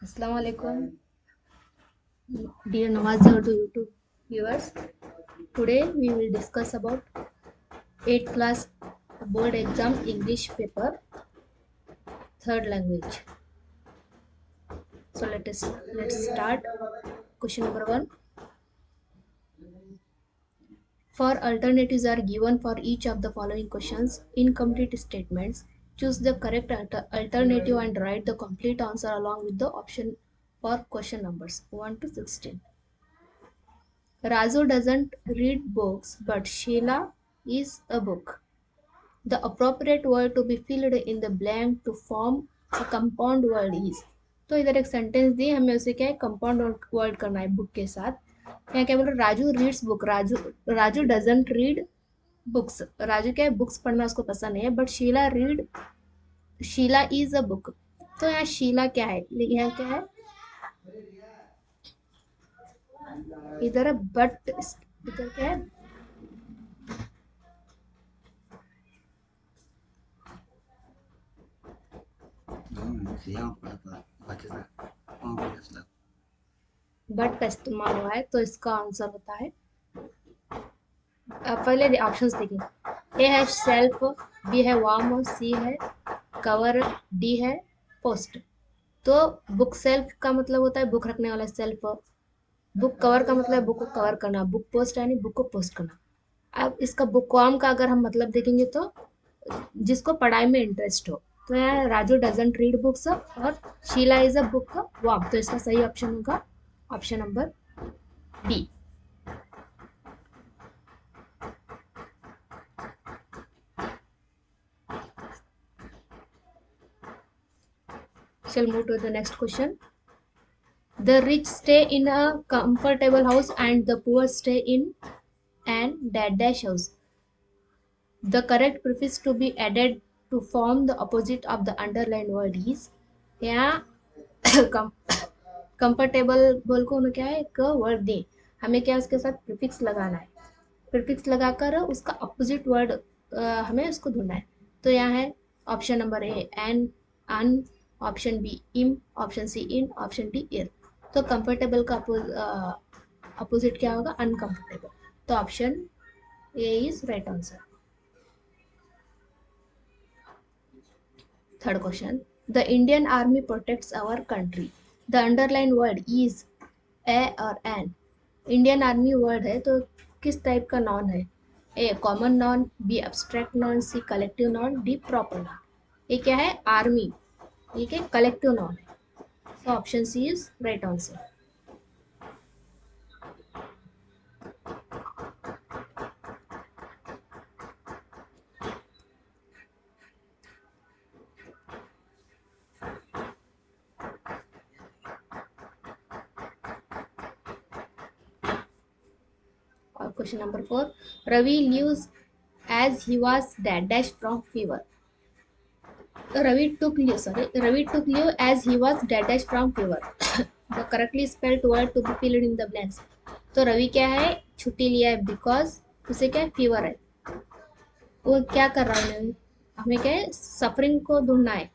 Assalamu alaikum, dear Nawazi Urdu YouTube viewers. Today we will discuss about 8th class board exam English paper, third language. So let's start. Question number 1. Four alternatives are given for each of the following questions. Incomplete statements. Choose the correct alternative and write the complete answer along with the option for question numbers 1 to 16. Raju doesn't read books, but Sheila is a book. The appropriate word to be filled in the blank to form a compound word is. तो इधर एक sentence दी, हमें उसे क्या है compound word करना है book के साथ. यहाँ क्या बोल रहे, Raju reads book. Raju doesn't read books. Raju क्या है, बुक्स पढ़ना उसको पसंद नहीं है. But Sheela is a book. तो यहाँ शीला क्या है, यहाँ क्या है, इधर बट इधर क्या है, बट का इस्तेमाल हुआ है. तो इसका आंसर होता है, पहले ऑप्शंस देखिए. ए है सेल्फ, बी है वार्म, सी है कवर, डी है पोस्ट. तो बुक सेल्फ का मतलब होता है बुक रखने वाला सेल्फ. बुक कवर का मतलब है बुक को कवर करना. बुक पोस्ट यानी बुक को पोस्ट करना. अब इसका बुक वार्म का अगर हम मतलब देखेंगे तो जिसको पढ़ाई में इंटरेस्ट हो. तो यहाँ राजू डजंट रीड बुक्स और Sheela is a bookworm. तो इसका सही ऑप्शन होगा option number B. Shall move to the next question. The rich stay in a comfortable house and the poor stay in an dash house. The correct prefix to be added to form the opposite of the underlined word is. यहाँ comfortable बोल को उन्हें क्या है, एक word दे, हमें क्या उसके साथ प्रीफिक्स लगाना है. प्रीफिक्स लगाकर उसका अपोजिट वर्ड हमें उसको ढूंढना है. तो यहाँ है option number A en, un, option B im, option C in, option D er. तो कंफर्टेबल का अपोजिट क्या होगा, अनकंफर्टेबल. तो option A is right answer. Third question. The Indian army protects our country. The underline word is a और an. Indian army word है तो किस type का नॉन है. A common noun, B abstract noun, C collective noun, D proper noun. ये क्या है, army, ये क्या कलेक्टिव नॉन है. तो option C is right answer. Question number 4. Ravi lives as he was dash from fever. Ravi took leave as he was dash from fever. The correctly spelled word to be filled in the blanks. तो रवि क्या है, छुट्टी लिया है because उसे क्या है, fever है. वो क्या कर रहा है, हमें क्या है, सफरिंग को ढूंढना है.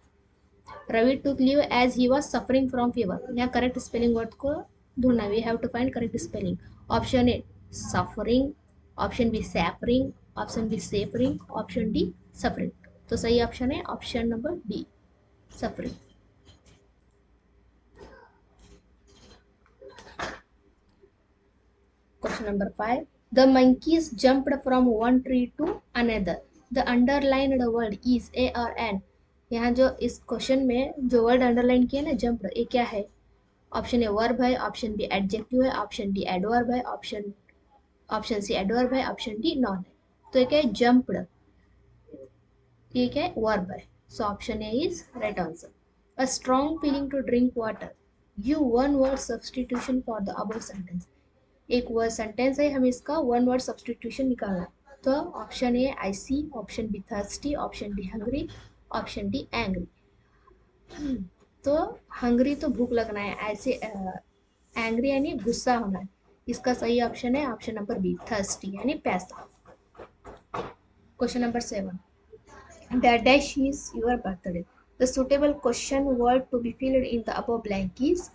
Ravi took leave as he was suffering from fever. यहाँ करेक्ट स्पेलिंग वर्ड को ढूंढना है. We have to find correct spelling. Option A suffering, option B saffering, option B seffering, option D suffering. तो सही ऑप्शन है option number D, suffering. Question number 5. The monkeys jumped from one tree to another. The underlined word is A or N. यहाँ जो इस question में जो word underline किया ना, जंप, ये क्या है. ऑप्शन ए वर्ब है, ऑप्शन बी एडजेक्टिव है, ऑप्शन डी एडवर्ब है, ऑप्शन सी एडवर्ब है, ऑप्शन डी नॉन है. तो ये क्या है, जंप्ड, ये क्या है, वर्ब है. So option A is right answer. A strong feeling to drink water. You one word substitution for the above sentence. एक वर्ड सेंटेंस है, हमें इसका वन वर्ड सब्सटीट्यूशन निकालना है. तो option A icy, option B thirsty, option D hungry, option D angry. तो hungry तो भूख लगना है, ऐसे एंग्री यानी गुस्सा होना है. इसका सही ऑप्शन है ऑप्शन नंबर बी थर्स्टी यानी प्यासा. Question number 7. Dash is your birthday. The suitable question word to be filled in the above blank is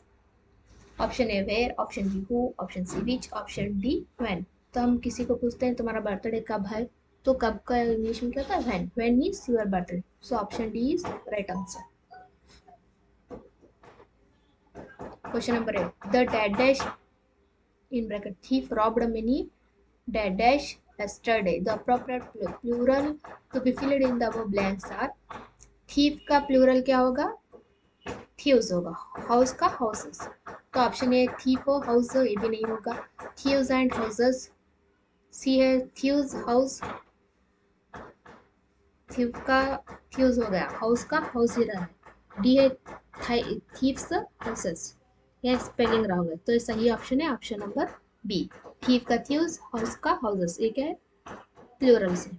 option A where, option B who, option C which, option D when. तो हम किसी को पूछते हैं तुम्हारा birthday कब है, तो कब का इंग्लिश में क्या होता है when. When means your birthday, so option D is right answer. Question number 8, the dad dash in bracket thief robbed many dash dash yesterday. The appropriate plural to be filled in the above blanks are thief का plural क्या होगा, thieves होगा, house का houses। तो option ए thief हो house हो, ये भी नहीं होगा। thieves and houses, सी है thieves house, thief का thieves हो गया, house का house ही रहा है। डी है thieves houses, यह स्पेलिंग रॉन्ग है, तो ये सही ऑप्शन है ऑप्शन नंबर बी। थीव का थ्यूज, हाउस का हाउसेस, एक है प्लूरल से,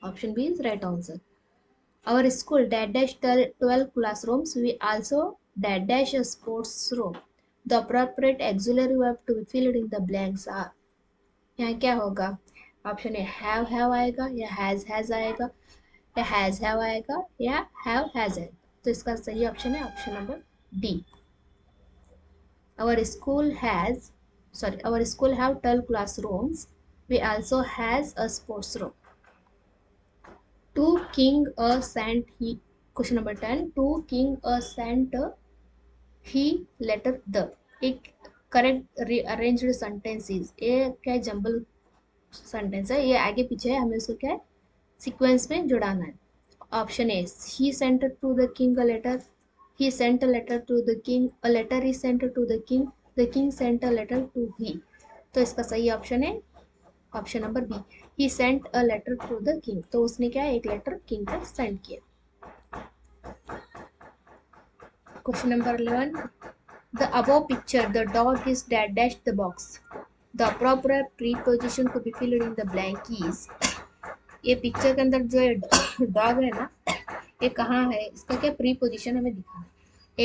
option B is right answer. Our school dash dash 12 classrooms. We also dash dash a sports room. The appropriate auxiliary verb to be filled in the blanks are, यहाँ क्या होगा, option A have आएगा, या has आएगा, या has have आएगा, या have has है। तो इसका सही ऑप्शन है option number D. Our school have 12 classrooms. We also has a sports room. To king a sent he, question number 10, to king a sent he letter the, एक correct arranged sentences, ये क्या jumble sentence है, ये आगे पीछे है, हमें उसको क्या है सीक्वेंस में जुड़ाना है। Option A he sent to the king a letter, he sent a letter to the king, a letter is sent to the king sent a letter to he। तो इसका सही ऑप्शन है option number B, he sent a letter to the king। तो उसने क्या एक letter king को send किया। Question number 11, the above picture the dog is dash dash the box. The appropriate preposition to be filled in the blank is, ये picture के अंदर जो डॉग है ना, ये कहाँ है, इसका क्या प्रीपोजिशन हमें दिखाना है।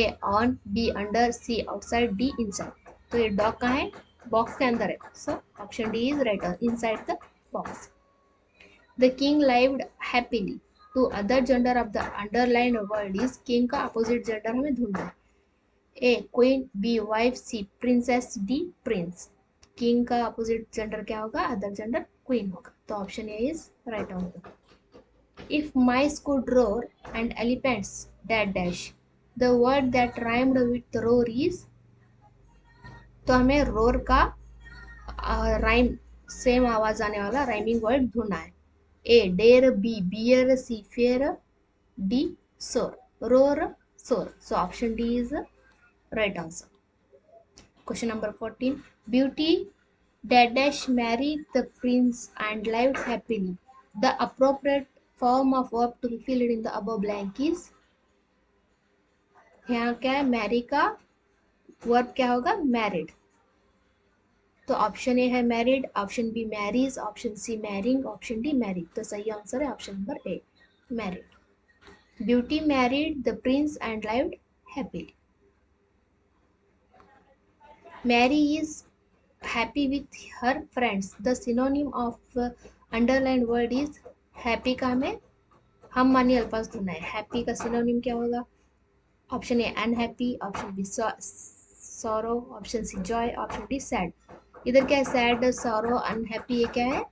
A on, B under, C outside, D inside. तो ये डॉग कहाँ है, बॉक्स के अंदर है, so option D is right, inside the box. The king lived happily, to other gender of the underline word is, king का opposite gender हमें ढूंढना है। A queen, B wife, C princess, D prince. King का opposite gender क्या होगा, other gender queen होगा, तो option A is right answer. If mice could roar and elephants dash dash, the word that rhymed with roar is, तो हमें roar का rhyme same आवाज आने वाला राइमिंग वर्ड ढूंढना है। ए डेर, बी बियर, सी फेयर, डी सोर, रोर सोर, सो option D is right answer. Question number 14, beauty dash dash married the prince and lived happily. The appropriate form of verb to be filled in the above blank is, यहाँ क्या है Mary का verb क्या होगा married. तो option A है married, option B marries, option C marrying, option D married. तो सही आंसर है option number A married. Beauty married the prince and lived happily. Mary is happy with her friends. The synonym of underline word is, happy का हमें हम मानी अल्फाज ढूंढना है। हैप्पी का सिनोनिम क्या होगा, option A unhappy, option B sorrow, option C joy, option D sad. इधर क्या है सैड, सॉरो, अनहैप्पी, ये क्या है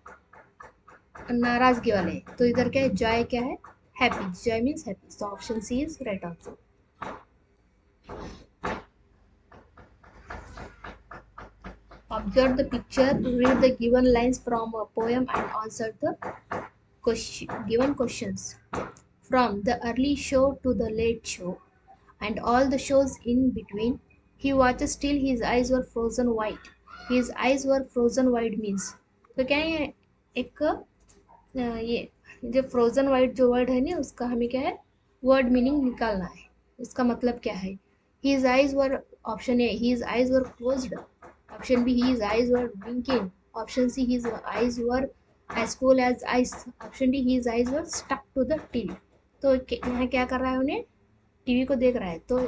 नाराजगी वाले, तो इधर क्या है जॉय, क्या है happy, joy means happy, so option C is right answer. Observe the picture, read the given lines from a poem and answer the given questions. From the early show to the late show and all the shows in between, he watches till his eyes were frozen white. His eyes were frozen white means, तो क्या है एक ये जो frozen white जो word है ना, उसका हमें क्या है वर्ड मीनिंग निकालना है। इसका मतलब क्या है, his eyes were, option A his eyes were closed, option B his eyes were blinking, option C his eyes were as cool as ice, option D his eyes were stuck to the TV। तो यहाँ क्या कर रहा है, उन्हें TV को देख रहा है, तो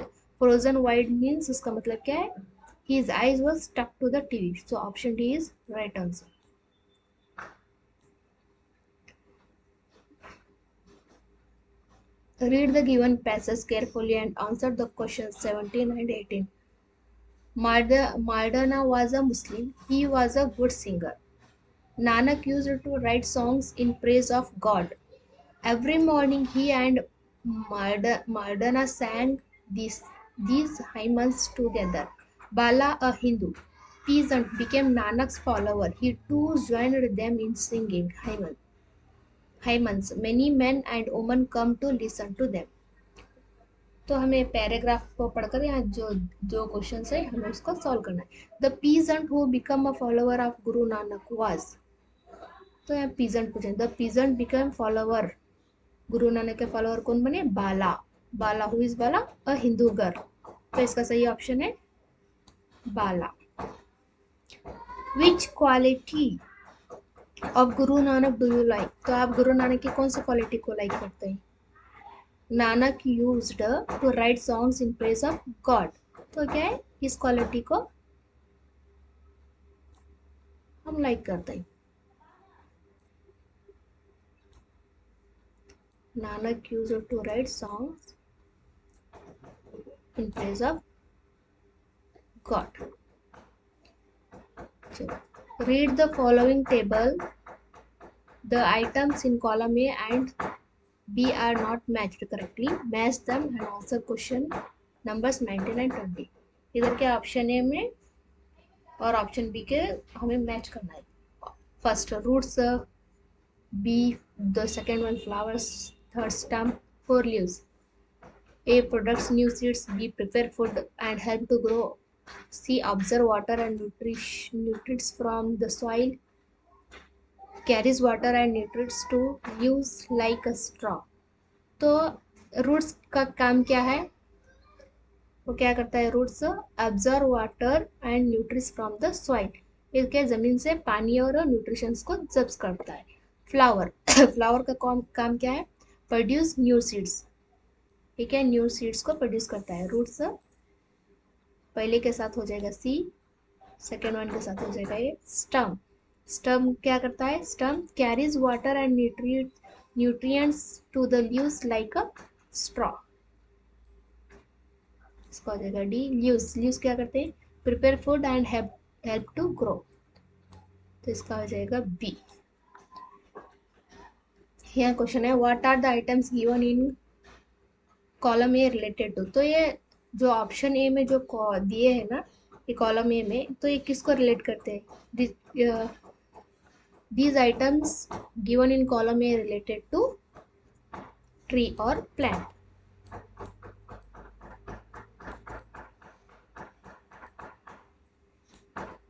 फ्रोजन वाइट मीन्स उसका मतलब क्या है his eyes were stuck to the TV, so option D is right answer. Read the given passage carefully and answer the questions 17 and 18. Mardana was a Muslim. He was a good singer. Nanak used to write songs in praise of God. Every morning he and Mardana sang these hymns together. Bala, a Hindu peasant, became Nanak's follower. He too joined them in singing hymns. Many men and women come to listen to them. तो हमें paragraph को पढ़कर यहाँ जो जो question है हमें उसको सॉल्व करना है. The peasant who become a follower of Guru Nanak was. तो यहाँ पीजेंट पूछे. The peasant become follower. Guru Nanak के फॉलोअर कौन बने? Bala. Bala who is Bala? A Hindu girl. तो इसका सही ऑप्शन है बाला. विच quality of Guru Nanak do you like. तो आप गुरु नानक की कौन सी क्वालिटी को लाइक करते हैं? Nanak used to write songs in praise of God. तो क्या है? इस क्वालिटी को हम लाइक करते हैं. Nanak used to write songs in praise of God. Read the following table. The items in column A and B are not matched correctly. Match them and answer question numbers 19 and 20. इधर के option A में और option B के हमें match करना है. First roots, B the second one flowers, third stump, four leaves. A products new seeds, B prepare food and help to grow, C observe water and nutrients from the soil, carries water and nutrients to use like a straw. तो roots का काम क्या है? वो क्या करता है? Roots observe water and nutrients from the soil. इसके जमीन से पानी और न्यूट्रिशंस को जब्स करता है. फ्लावर फ्लावर का काम क्या है? Produce new seeds. ठीक है, न्यू सीड्स को प्रोड्यूस करता है. रूट्स पहले के साथ हो जाएगा सी, सेकेंड वन के साथ हो जाएगा ये स्टम. स्टम क्या करता है? Stem carries water and nutrients to the leaves like a straw. इसका हो जाएगा डी. लीव्स. लीव्स क्या करते हैं? Prepare food and help to grow. तो इसका हो जाएगा बी. यहाँ क्वेश्चन है what are the items given in column A related to. तो ये जो ऑप्शन ए में जो दिए है ना ये कॉलम ए में, तो ये किसको रिलेट करते हैं? These items given in column A related to tree or plant.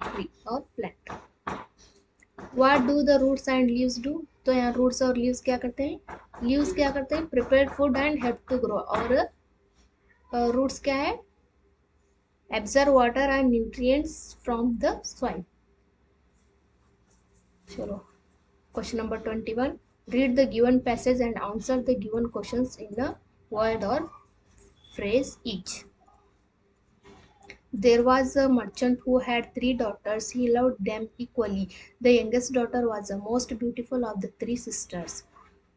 Tree or plant. What do the roots and leaves do? तो यहाँ roots और leaves क्या करते हैं? Leaves क्या करते हैं? Prepare food and help to grow. और roots क्या है? Absorb water and nutrients from the soil. चलो question number 21. Read the given passage and answer the given questions in the word or phrase each. There was a merchant who had three daughters. He loved them equally. The youngest daughter was the most beautiful of the three sisters.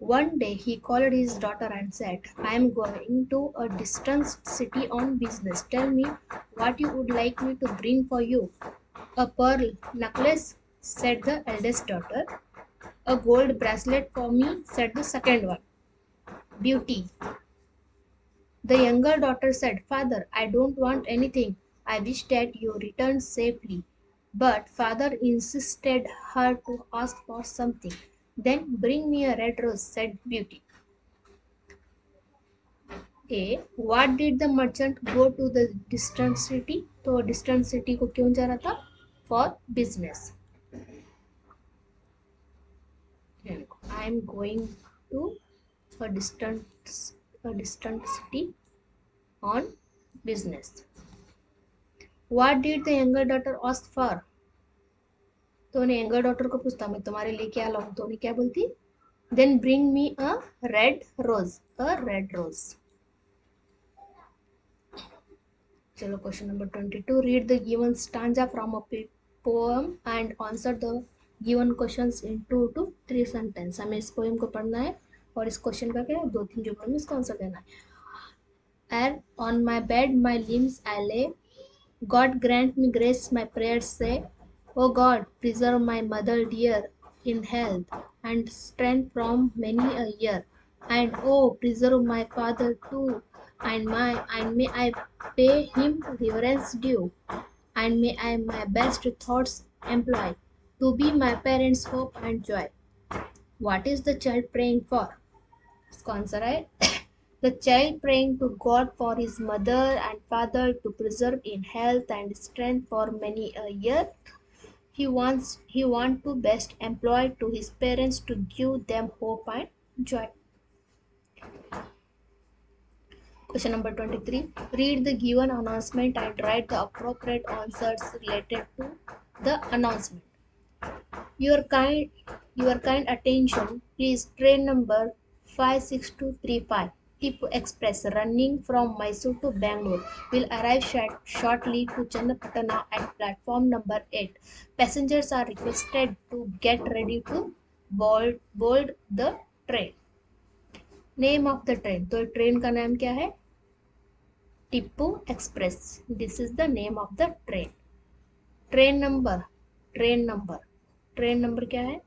One day he called his daughter and said, I am going to a distant city on business. Tell me what you would like me to bring for you. A pearl necklace, said the eldest daughter. A gold bracelet for me, said the second one. Beauty. The younger daughter said, Father, I don't want anything. I wish that you returned safely. But father insisted her to ask for something. Then bring me a red rose, said Beauty. A. What did the merchant go to the distant city? तो distant city को क्यों जा रहा था? For business. I am going to a distant city on business. What did the younger daughter ask for? तो उन्हें younger daughter को पूछता मैं तुम्हारे लिए क्या लाऊं. तो उन्हें क्या बोलती? Then bring me a red rose. A red rose. चलो question number 22. Read the given stanza from a poem and answer the given questions in 2 to 3 sentences. हमें इस पोएम को पढ़ना है और इस क्वेश्चन का क्या है, 2-3 जुमलों में इसका आंसर देना है। And on my bed my limbs I lay, God grant me grace my prayers say, O God preserve my mother dear in health and strength from many a year, and oh preserve my father too, and may I pay him reverence due, and may I my best thoughts employ to be my parents hope and joy. What is the child praying for? इसका answer है the child praying to God for his mother and father to preserve in health and strength for many a year. He want to best employ to his parents to give them hope and joy. Question number 23. Read the given announcement and write the appropriate answers related to the announcement. Your kind attention, please. Train number 56235 Tipu Express running from Mysore to Bangalore will arrive shortly to Channapatna at platform number 8. Passengers are requested to get ready to board the train. Name of the train. तो train का नाम क्या है? Tipu express. This is the name of the train. Train number train number क्या है?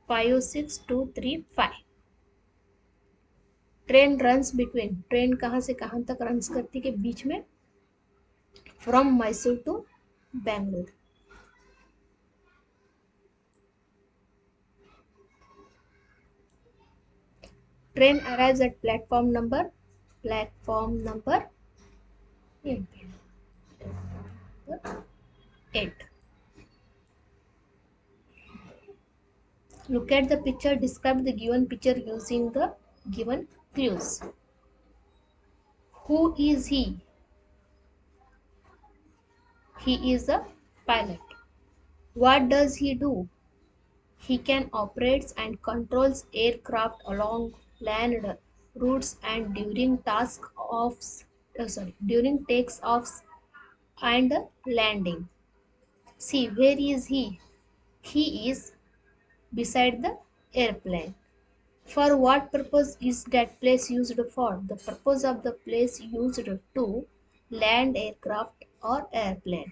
56235. Train runs between. Train कहाँ से कहाँ तक रन्स करती के बीच में? From Mysore to Bengaluru. Train arrives at platform number 8. Look at the picture. Describe the given picture using the given clues. Who is he? He is a pilot. What does he do? He can operates and controls aircraft along land routes and during during takes offs and landing. See, where is he? He is beside the airplane. For what purpose is that place used for? The purpose of the place used to land aircraft or airplane.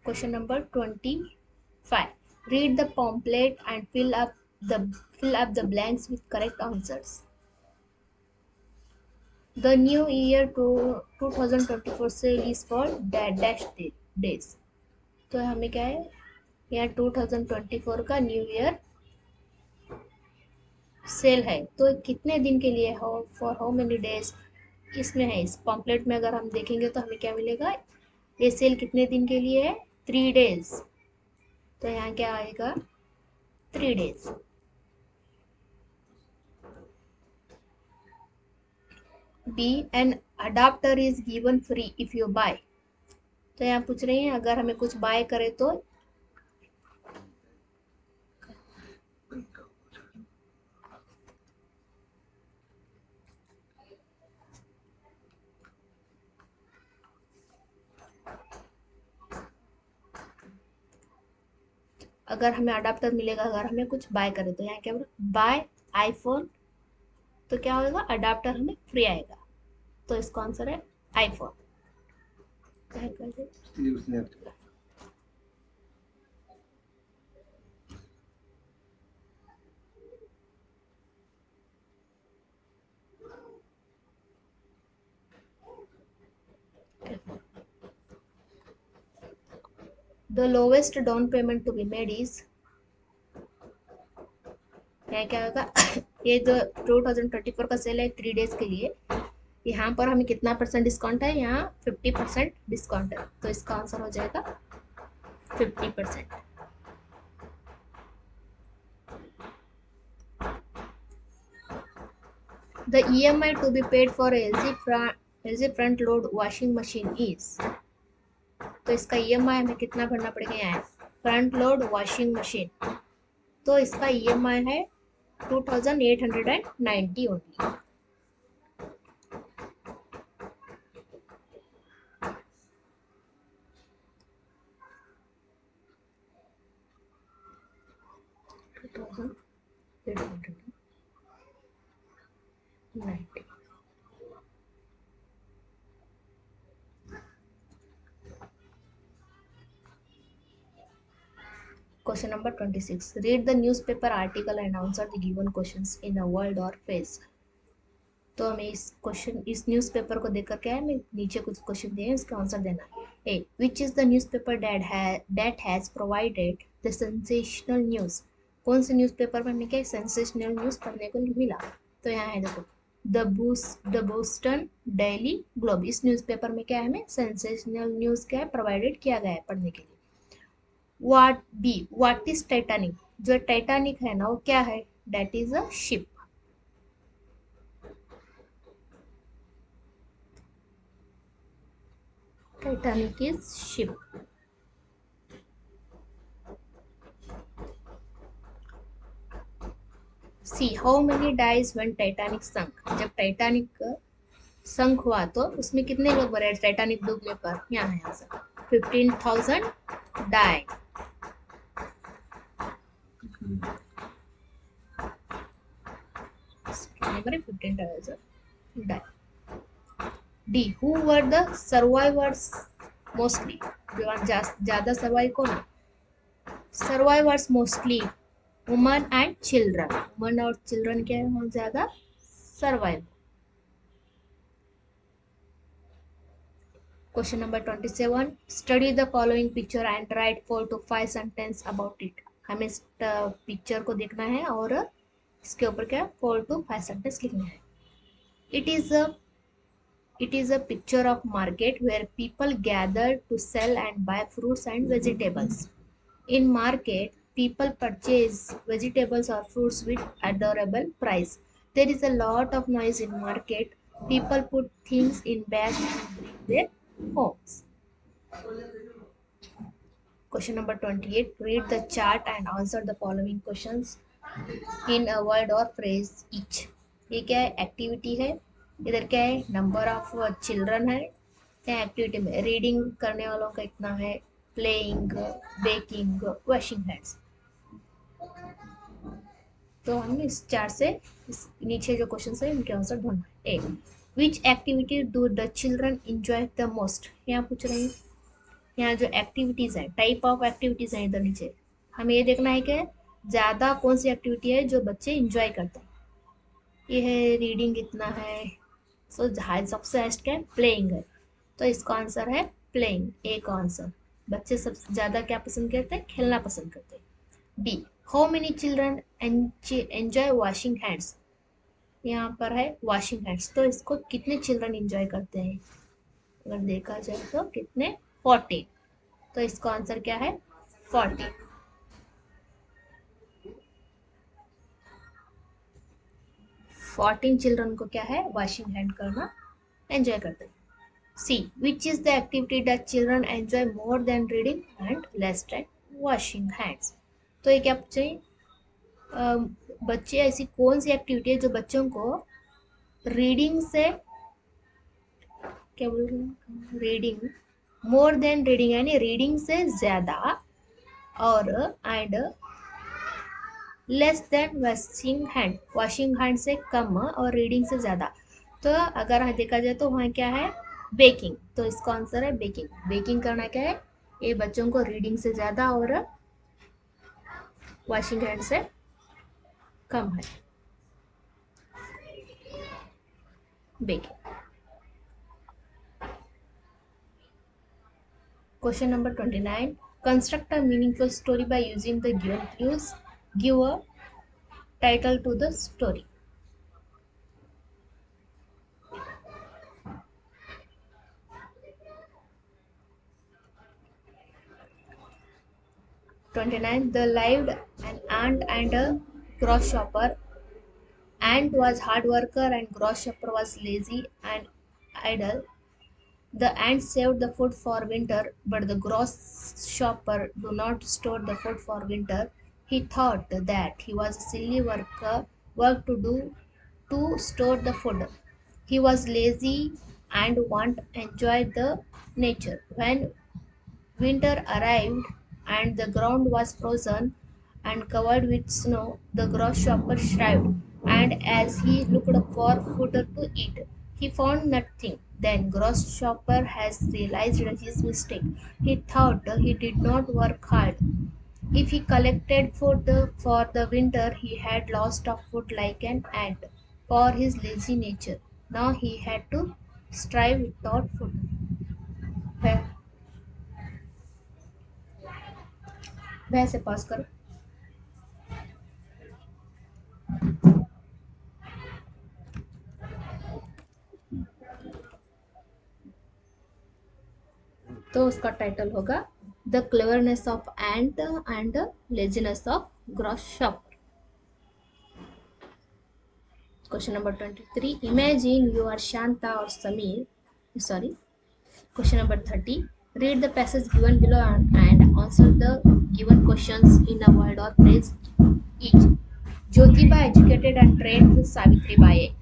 Question number 25. Read the pamphlet and fill up the blanks with correct answers. The new year to 2024 sale is for dash days. तो हमें क्या है, यहाँ 2024 का new year cell है. तो कितने दिन के लिए हो, फॉर हाउ मेनी डेज इसमें है. इस पॉम्पलेट में अगर हम देखेंगे तो हमें क्या मिलेगा, ये सेल कितने दिन के लिए है? 3 days. तो यहाँ क्या आएगा? 3 days. B. An adapter is given free if you buy. तो यहाँ पूछ रहे हैं अगर हमें कुछ बाय करे तो अगर हमें अडाप्टर मिलेगा अगर हमें कुछ बाय करे तो यहाँ क्या बोला, बाय आईफोन. तो क्या होगा, अडाप्टर हमें फ्री आएगा. तो इसका आंसर है iPhone. The lowest down payment to be made is. यहाँ क्या होगा ये जो 2024 का सेल है 3 days के लिए, यहाँ पर हमें कितना परसेंट डिस्काउंट है? यहाँ 50% डिस्काउंट है. तो इसका आंसर हो जाएगा 50%. The EMI to be paid for LG front load washing machine is. तो इसका EMI हमें कितना भरना पड़ेगा? यहाँ फ्रंट लोड वॉशिंग मशीन. तो इसका EMI है 2890 only. Question number 26. Read the newspaper article and answer the given questions in a word or phrase. तो हमें इस न्यूज़पेपर को देखकर क्या है, हमें नीचे कुछ क्वेश्चन दिए हैं, इसका आंसर देना है. A, which is the newspaper that has provided the sensational news. कौन से न्यूज़पेपर में हमें क्या सेंसेशनल न्यूज़ पढ़ने को मिला. तो यहाँ है देखो, द बोस्टन डेली ग्लोब. इस न्यूज़पेपर में क्या है, हमें सेंसेशनल न्यूज़ क्या है प्रोवाइडेड किया गया है पढ़ने के लिए. What is Titanic. जो टाइटैनिक है ना वो क्या है, that is a ship. Titanic is ship. See how many dies when Titanic sunk. जब टाइटैनिक संक हुआ तो उसमें कितने लोग मरे टाइटैनिक डूबने पर. यहाँ है आंसर 15,000 डाई. कितने मरे 15,000 die. D, who were the survivors mostly. ज्यादा सर्वाइव कौन. Survivors mostly women and children. Women और चिल्ड्रन क्या है ज्यादा survive. Question number 27. Study the following picture and write 4 to 5 sentences about it. हमें इस पिक्चर को देखना है और इसके ऊपर क्या 4 to 5 sentences लिखने हैं. It is a picture of market where people gather to sell and buy fruits and vegetables. In market, people purchase vegetables or fruits with adorable price. There is a lot of noise in market. People put things in bags and bring their homes. Question number 28. Read the chart and answer the following questions in a word or phrase each. ये क्या है, activity है. इधर क्या है, number of children है. क्या activity में रीडिंग करने वालों का इतना है, प्लेइंग, बेकिंग, वॉशिंग हैंड्स. तो हम इस चार से इस नीचे जो क्वेश्चन है उनके आंसर ढूंढना है. A, which activity do the children enjoy the most. यहाँ पूछ रहे हैं. यहाँ जो एक्टिविटीज है, टाइप ऑफ एक्टिविटीज है इधर नीचे, हमें ये देखना है कि ज्यादा कौन सी एक्टिविटी है जो बच्चे इंजॉय करते हैं. ये है रीडिंग इतना है. सो सबसे हाईएस्ट क्या है, प्लेइंग है. तो इसका आंसर है प्लेइंग. ए का आंसर. बच्चे सबसे ज्यादा क्या पसंद करते हैं, खेलना पसंद करते हैं. D, how many children enjoy washing hands. यहाँ पर है वॉशिंग हैंड्स, तो इसको कितने चिल्ड्रन एंजॉय करते हैं. अगर देखा जाए तो कितने, 40. तो इसका आंसर क्या है, 40. 14 चिल्ड्रन को क्या है, वॉशिंग हैंड करना एंजॉय करते हैं. C, which is the activity that children enjoy more than reading and less than washing hands. तो ये क्या चाहिए, बच्चे ऐसी कौन सी एक्टिविटी है जो बच्चों को रीडिंग से, क्या बोल रहे हैं, रीडिंग मोर देन रीडिंग यानी रीडिंग से ज्यादा और and less than washing hand से कम और रीडिंग से ज्यादा. तो अगर देखा जाए तो वहाँ क्या है, बेकिंग. तो इसका आंसर है बेकिंग. बेकिंग करना क्या है, ये बच्चों को रीडिंग से ज्यादा और वॉशिंग हैंड से कम है, baking. Question number 29. Construct a meaningful story by using the given clues. Give a title to the story. There lived an ant and a grasshopper. Ant was hard worker and grasshopper was lazy and idle. The ant saved the food for winter, but the grasshopper do not store the food for winter. He thought that he was a silly work to do to store the food. He was lazy and want enjoy the nature. When winter arrived and the ground was frozen and covered with snow, the grasshopper shriveled, and as he looked for food to eat, he found nothing. Then Grasshopper has realized his mistake. He thought he did not work hard If he collected food for the winter, he had lost of food like an ant for his lazy nature. Now he had to strive without food. वह वह से pause करो. तो उसका title होगा the cleverness of ant and the laziness of grasshopper. Question number 23. Imagine you are Shanta or Samir. Sorry. Question number 30. Read the passage given below and answer the given questions in a word or phrase each. Jyotiba, educated and trained Savitri Bai,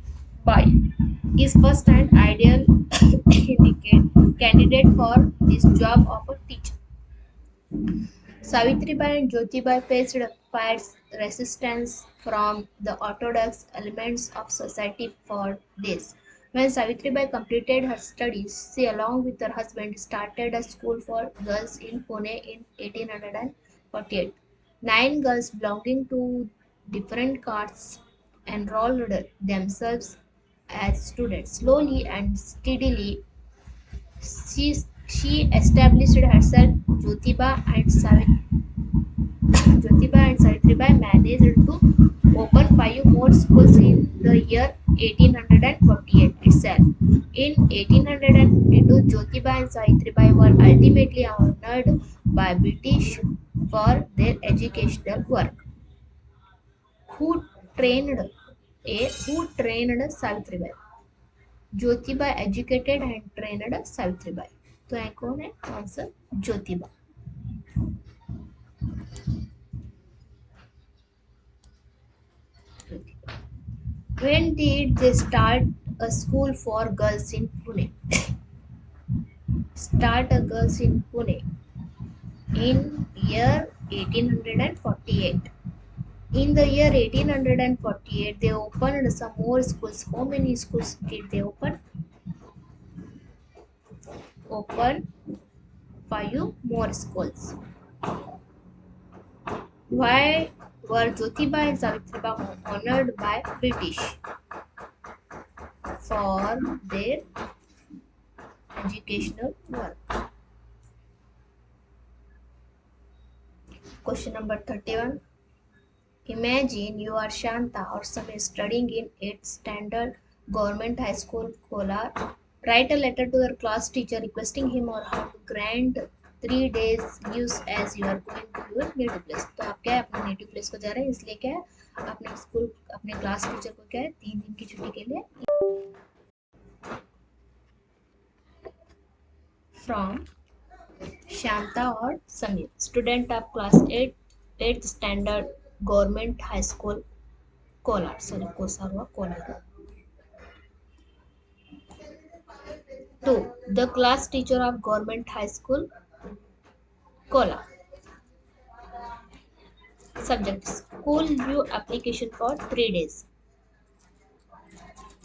is first and ideal candidate for this job of a teacher. Savitribai and Jyotibai faced fierce resistance from the orthodox elements of society for this. When Savitribai completed her studies, she along with her husband started a school for girls in Pune in 1848. 9 girls belonging to different castes enrolled themselves as students. Slowly and steadily, she, she established herself. Jyotiba and Savitribai managed to open 5 more schools in the year 1848 itself. In 1852, Jyotiba and Savitribai were ultimately honored by British for their educational work. Who trained Savitribai? Jyotiba educated and trained Savitribai. तो यहाँ कौन है answer? Jyotiba. When did they start a school for girls in Pune? Start a girls in Pune in year 1848. In the year 1848, they opened some more schools. How many schools did they open? Open 5 more schools. Why were Jyotiba and Savitribai honored by British? For their educational work. Question number 31. Imagine you are Shanta or Samir studying in 8th standard Government High School, Kolar. Write a letter to your class teacher requesting him or her to grant 3 days leaves as you are going to your native place. तो आप क्या है अपने native place को जा रहे हैं, इसलिए क्या है अपने स्कूल अपने क्लास टीचर को क्या है 3 दिन की छुट्टी के लिए. From Shanta or Samir, student of class 8th standard Government High School, Kolar. Sorry, Kolar. 2. The class teacher of Government High School, Kolar. Subject: School leave application for 3 days.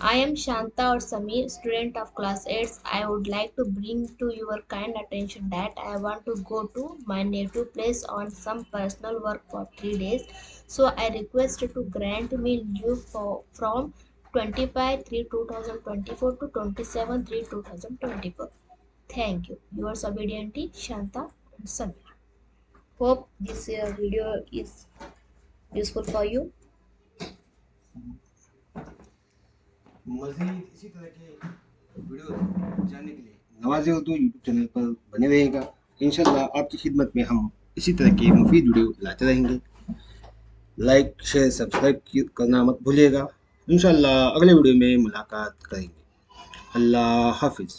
I am Shanta or Samir, student of class 8. I would like to bring to your kind attention that I want to go to my native place on some personal work for 3 days. So I request to grant me leave from 25/3/2024 to 27/3/2024. Thank you. Yours obediently, Shanta and Samir. Hope this video is useful for you. मज़ीद इसी तरह के video जानने के लिए नवाज़े Urdu YouTube channel पर बने रहिएगा. इंशाल्लाह आपकी खिदमत में हम इसी तरह की मुफीद वीडियो लाते रहेंगे. लाइक शेयर सब्सक्राइब करना मत भूलिएगा. इंशाल्लाह अगले वीडियो में मुलाकात करेंगे. अल्लाह हाफिज़.